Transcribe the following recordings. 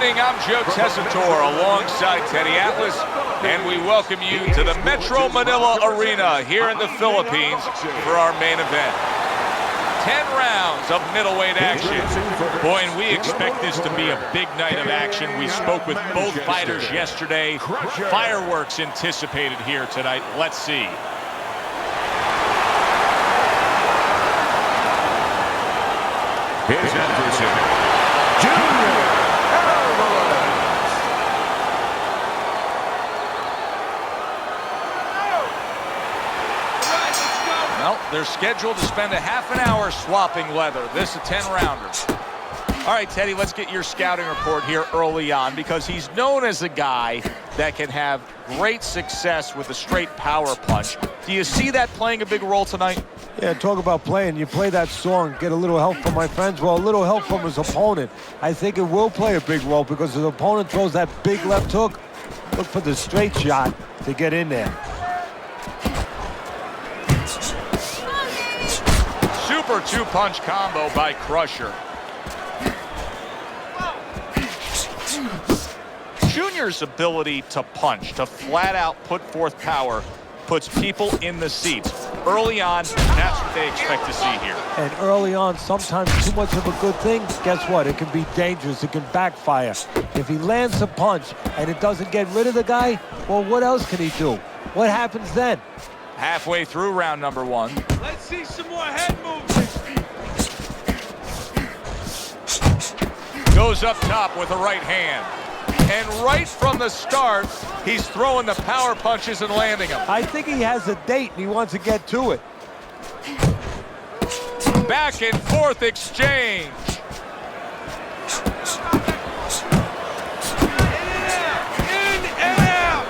evening, I'm Joe Tessitore alongside Teddy Atlas, and we welcome you to the Metro Manila Arena here in the Philippines for our main event. 10 rounds of middleweight action. Boy, and we expect this to be a big night of action. We spoke with both fighters yesterday. Fireworks anticipated here tonight. Let's see. His adversary, Junior. Well, they're scheduled to spend a half an hour swapping leather. This is a 10-rounder. All right, Teddy, let's get your scouting report here early on, because he's known as a guy that can have great success with a straight power punch. Do you see that playing a big role tonight? Yeah, talk about playing. You play that song, get a little help from my friends. Well, a little help from his opponent. I think it will play a big role because his opponent throws that big left hook. Look for the straight shot to get in there. Super two-punch combo by Crusher. Junior's ability to punch, to flat out put forth power, puts people in the seats. Early on, that's what they expect to see here. And early on, sometimes too much of a good thing, guess what? It can be dangerous. It can backfire. If he lands a punch and it doesn't get rid of the guy, well, what else can he do? What happens then? Halfway through round number one. Let's see some more head movement. Goes up top with a right hand. And right from the start, he's throwing the power punches and landing them. I think he has a date and he wants to get to it. Back and forth exchange. In and out.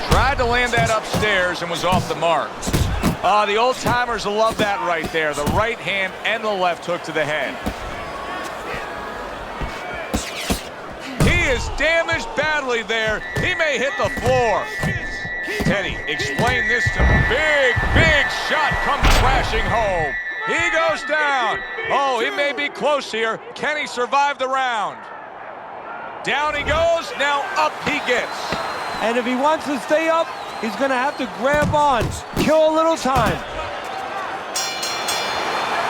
Tried to land that upstairs and was off the mark. The old-timers will love that right there. The right hand and the left hook to the head. He is damaged badly there. He may hit the floor. Teddy, explain this to me. Big shot comes crashing home. He goes down. Oh, he may be close here. Can he survive the round? Down he goes. Now up he gets. And if he wants to stay up, he's going to have to grab on, kill a little time.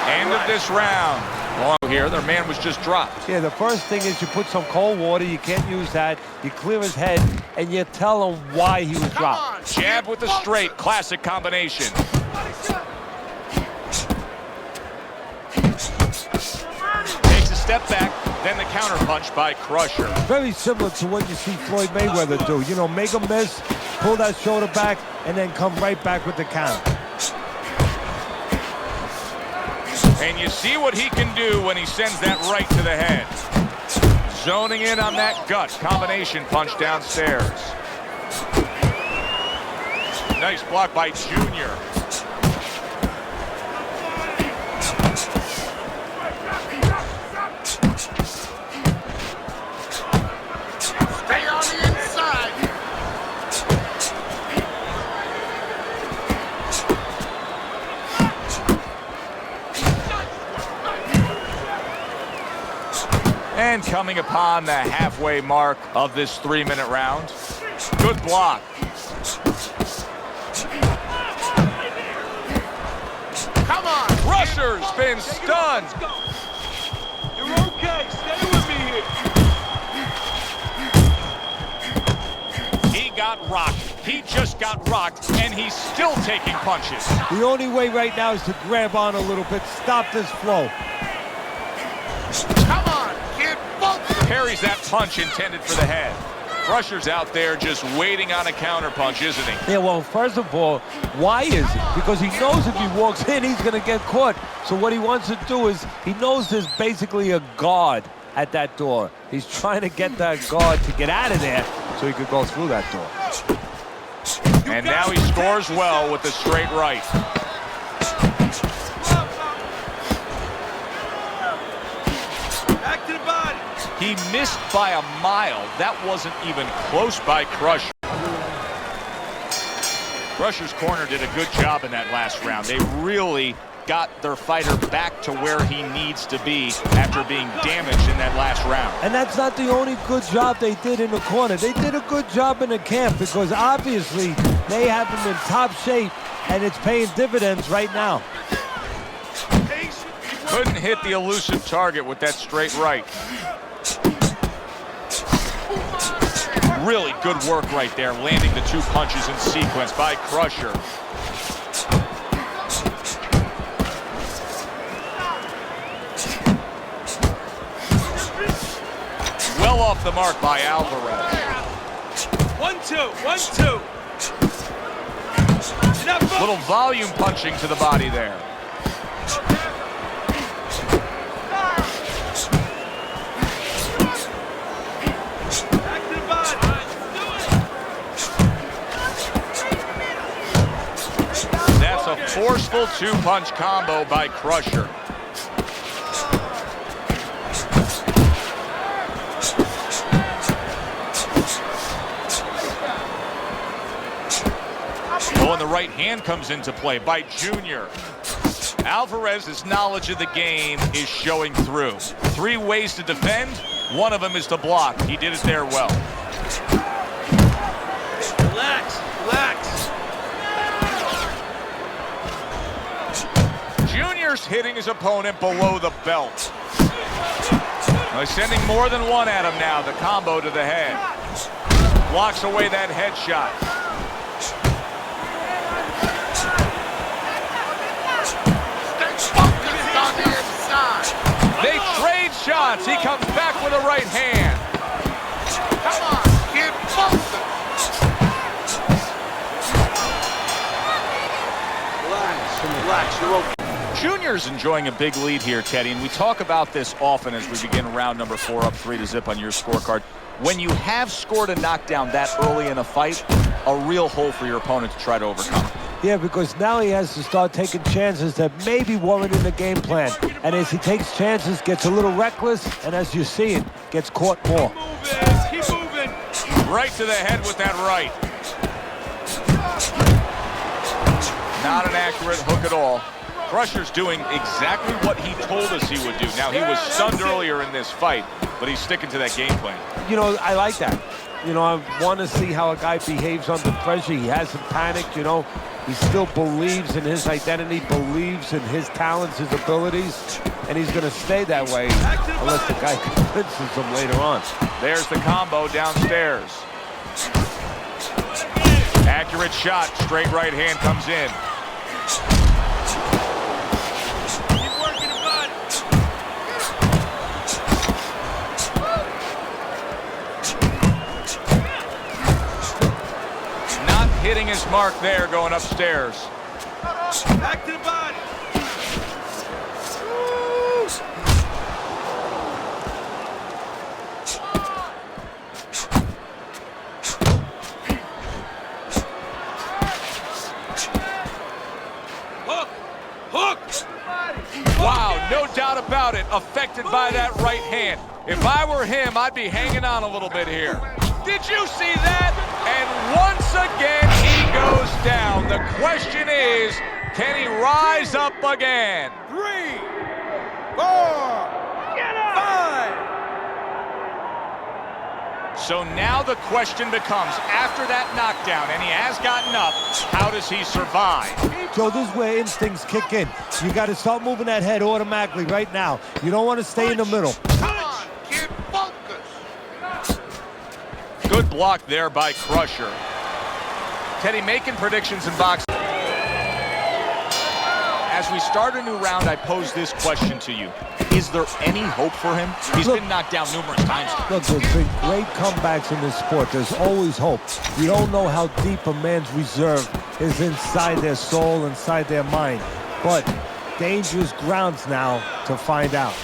End of this round. Long here, their man was just dropped. Yeah, the first thing is you put some cold water. You can't use that. You clear his head, and you tell him why he was dropped. Jab with the straight, classic combination. Takes a step back, then the counter punch by Crusher. Very similar to what you see Floyd Mayweather do. You know, make a miss, pull that shoulder back, and then come right back with the counter. And you see what he can do when he sends that right to the head. Zoning in on that gut combination punch downstairs. Nice block by Junior. Stay on the inside. And coming upon the halfway mark of this 3-minute round. Good block. Come on. Crusher's been stunned. You're okay. Stay with me here. He got rocked. He just got rocked, and he's still taking punches. The only way right now is to grab on a little bit, stop this flow. Come on, kid. Parries that punch intended for the head. Crusher's out there just waiting on a counter punch, isn't he? Yeah, well, first of all, why is it? Because he knows if he walks in, he's going to get caught. So what he wants to do is, he knows there's basically a guard at that door. He's trying to get that guard to get out of there so he could go through that door. And now he scores well with the straight right. Back to the body. He missed by a mile. That wasn't even close by Crusher. Crusher's corner did a good job in that last round. They really got their fighter back to where he needs to be after being damaged in that last round. And that's not the only good job they did in the corner. They did a good job in the camp because obviously they have him in top shape and it's paying dividends right now. Couldn't hit the elusive target with that straight right. Really good work right there, landing the 2 punches in sequence by Crusher. Well off the mark by Alvarez. 1-2, 1-2. Little volume punching to the body there. That's a forceful 2-punch combo by Crusher. Oh, and the right hand comes into play by Junior. Alvarez's knowledge of the game is showing through. 3 ways to defend. One of them is to block. He did it there well. Relax, relax. Junior's hitting his opponent below the belt. Well, he's sending more than one at him now. The combo to the head. Blocks away that headshot. They trade shots. He comes back with a right hand. Come on, get focused. Relax, you're okay. Junior's enjoying a big lead here, Teddy, and we talk about this often as we begin round number 4, up 3-0 on your scorecard. When you have scored a knockdown that early in a fight, a real hole for your opponent to try to overcome. Yeah, because now he has to start taking chances that maybe weren't in the game plan. And as he takes chances, gets a little reckless, and as you're seeing, gets caught more. Keep moving. Right to the head with that right. Not an accurate hook at all. Crusher's doing exactly what he told us he would do. Now, he was stunned earlier in this fight, but he's sticking to that game plan. You know, I like that. You know, I want to see how a guy behaves under pressure. He hasn't panicked, you know. He still believes in his identity, believes in his talents, his abilities, and he's going to stay that way unless the guy convinces him later on. There's the combo downstairs. Accurate shot, straight right hand comes in. Keep working the body. Not hitting his mark there, going upstairs. Back to the body. Hook! Hook! Wow, no doubt about it, affected by that right hand. If I were him, I'd be hanging on a little bit here. Did you see that? And once again, he goes down. The question is, can he rise up again? 3, 4, 5. So now the question becomes, after that knockdown, and he has gotten up, how does he survive? So this is where instincts kick in. You got to start moving that head automatically right now. You don't want to stay in the middle. Come on, get focused. Good block there by Crusher. Teddy, making predictions in boxing. As we start a new round, I pose this question to you. Is there any hope for him? He's been knocked down numerous times. Look, there's been great comebacks in this sport. There's always hope. You don't know how deep a man's reserve is inside their soul, inside their mind. But dangerous grounds now to find out.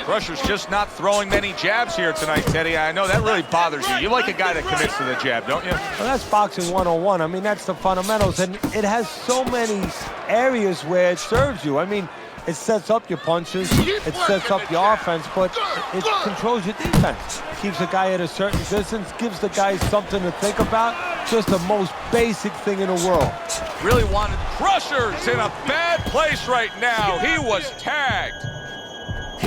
Crusher's just not throwing many jabs here tonight, Teddy. I know that really bothers you. You like a guy that commits to the jab, don't you? Well, that's boxing 101. I mean, that's the fundamentals. And it has so many areas where it serves you. I mean, it sets up your punches, it sets up your offense, but it controls your defense. Keeps the guy at a certain distance, gives the guy something to think about, just the most basic thing in the world. Really wanted Crusher's in a bad place right now. He was tagged.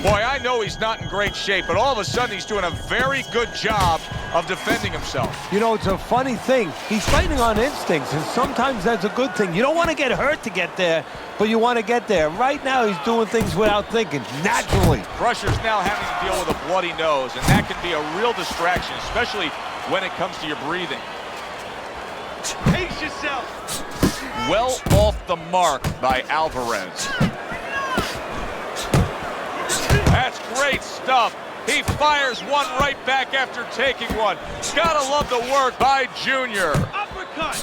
Boy, I know he's not in great shape, but all of a sudden he's doing a very good job of defending himself. You know, it's a funny thing. He's fighting on instincts, and sometimes that's a good thing. You don't want to get hurt to get there, but you want to get there. Right now, he's doing things without thinking, naturally. Crusher's now having to deal with a bloody nose, and that can be a real distraction, especially when it comes to your breathing. Pace yourself. Well off the mark by Alvarez. That's great stuff. He fires one right back after taking one. Gotta love the work by Junior. Uppercut.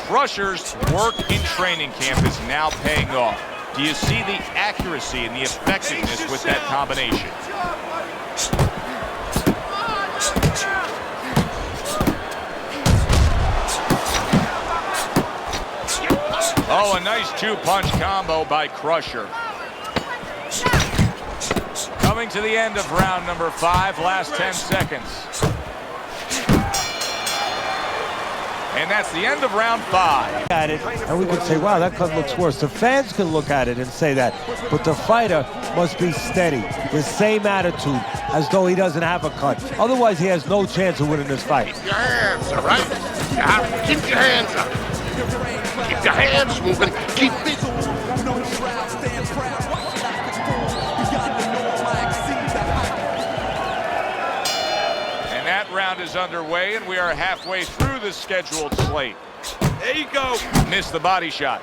Crusher's work in training camp is now paying off. Do you see the accuracy and the effectiveness with that combination? Oh, a nice two-punch combo by Crusher. Coming to the end of round number 5, last 10 seconds. And that's the end of round 5. At it, and we could say, wow, that cut looks worse. The fans can look at it and say that, but the fighter must be steady, the same attitude, as though he doesn't have a cut. Otherwise, he has no chance of winning this fight. Your hands, all right? You have to keep your hands up. Keep your hands moving. Keep it. And that round is underway, and we are halfway through the scheduled slate. There you go. Missed the body shot.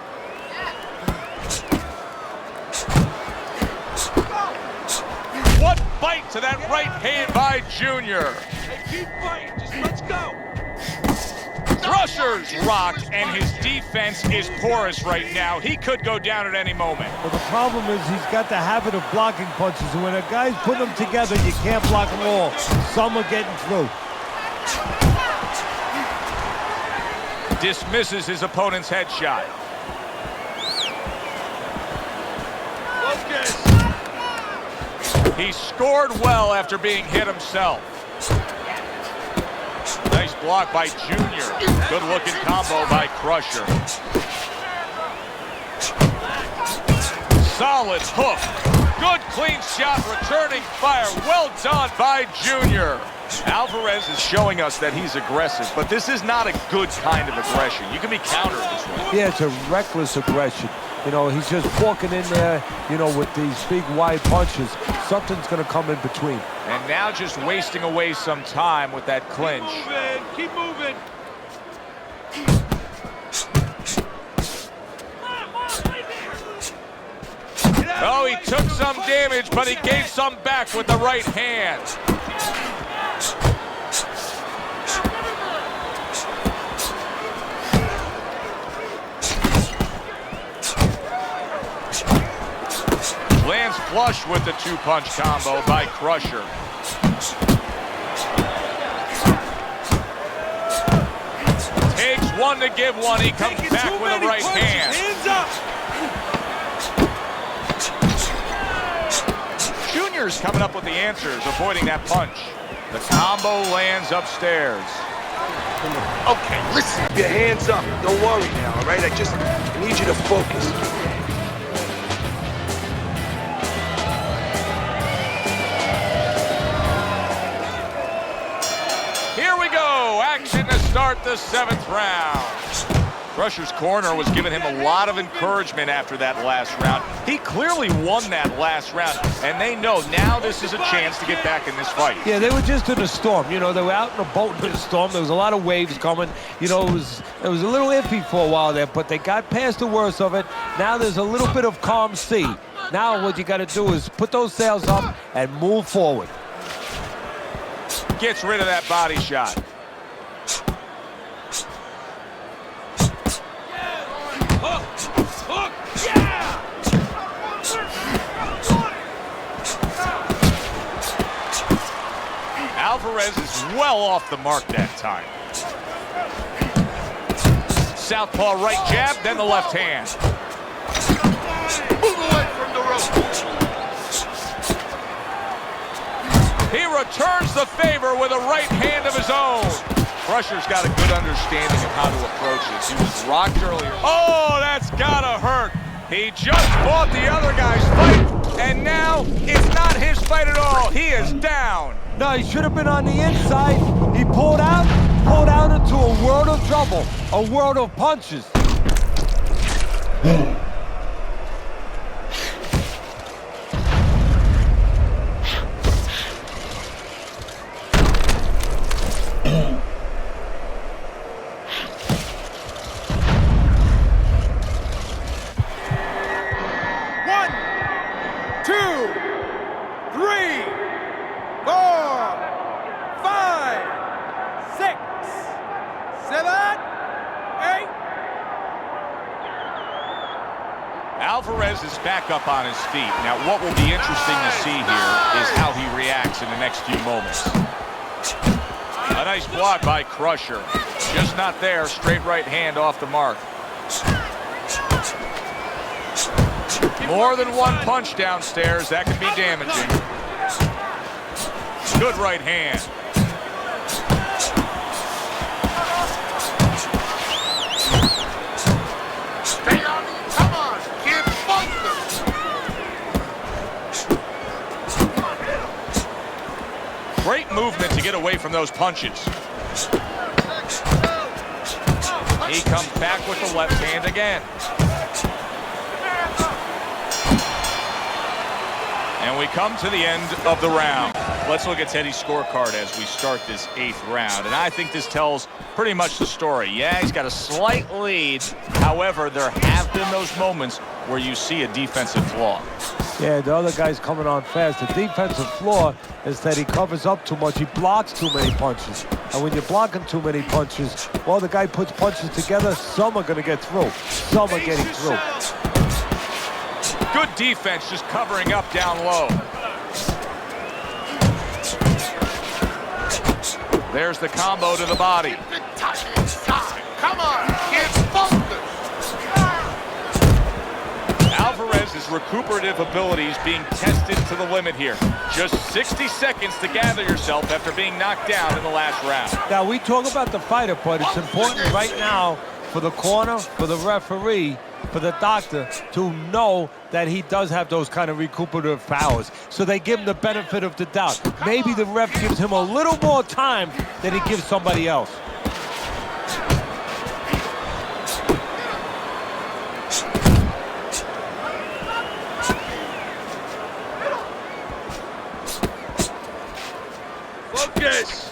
What bite to that right hand by Junior. Hey, keep fighting. Just let's go. Crusher's rocked, and his defense is porous right now. He could go down at any moment. But the problem is he's got the habit of blocking punches, and when a guy's putting them together, you can't block them all. Some are getting through. Dismisses his opponent's headshot. Focus. He scored well after being hit himself. Nice block by Junior. Good-looking combo by Crusher. Solid hook. Good clean shot, returning fire. Well done by Junior. Alvarez is showing us that he's aggressive, but this is not a good kind of aggression. You can be countered this way. Yeah, it's a reckless aggression. You know, he's just walking in there, you know, with these big wide punches. Something's going to come in between. And now just wasting away some time with that clinch. Keep moving. Oh, he took some damage, but he gave some back with the right hand. Lands flush with the two-punch combo by Crusher. Takes one to give one. He comes back with a right hand. Hands up. Junior's coming up with the answers, avoiding that punch. The combo lands upstairs. Okay, listen. Your hands up. Don't worry now, all right? I need you to focus. Here we go. Action to start the 7th round. Crusher's corner was giving him a lot of encouragement after that last round. He clearly won that last round, and they know now this is a chance to get back in this fight. Yeah, they were just in a storm. You know, they were out in a boat in a storm. There was a lot of waves coming. You know, it was a little iffy for a while there, but they got past the worst of it. Now there's a little bit of calm sea. Now what you got to do is put those sails up and move forward. Gets rid of that body shot. Hook. Yeah. Alvarez is well off the mark that time. Southpaw right jab, then the left hand. Move away from the rope. He returns the favor with a right hand of his own. Crusher's got a good understanding of how to approach this. He was rocked earlier. Oh, that's gotta hurt. He just fought the other guy's fight, and now it's not his fight at all. He is down. No, he should have been on the inside. He pulled out into a world of trouble, a world of punches. Alvarez is back up on his feet. Now, what will be interesting to see here is how he reacts in the next few moments. A nice block by Crusher. Just not there. Straight right hand off the mark. More than one punch downstairs. That can be damaging. Good right hand. Great movement to get away from those punches. He comes back with the left hand again. And we come to the end of the round. Let's look at Teddy's scorecard as we start this 8th round. And I think this tells pretty much the story. Yeah, he's got a slight lead. However, there have been those moments where you see a defensive flaw. Yeah, the other guy's coming on fast. The defensive flaw is that he covers up too much. He blocks too many punches. And when you're blocking too many punches, well, the guy puts punches together, some are going to get through. Some are getting through. Good defense, just covering up down low. There's the combo to the body. Come on, kids, focus. Alvarez's recuperative abilities being tested to the limit here. Just 60 seconds to gather yourself after being knocked down in the last round. Now, we talk about the fighter, but it's important right now for the corner, for the referee, for the doctor to know that he does have those kind of recuperative powers. So they give him the benefit of the doubt. Maybe the ref gives him a little more time than he gives somebody else. Focus.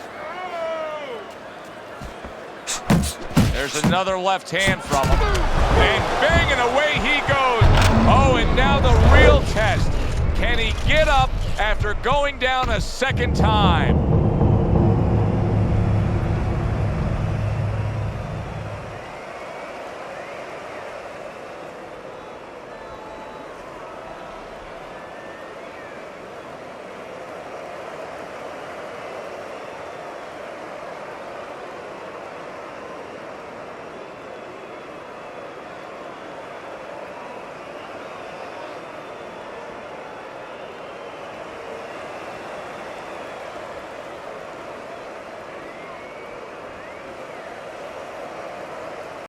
There's another left hand from him. And bang, and away he goes. Oh, and now the real test. Can he get up after going down a second time?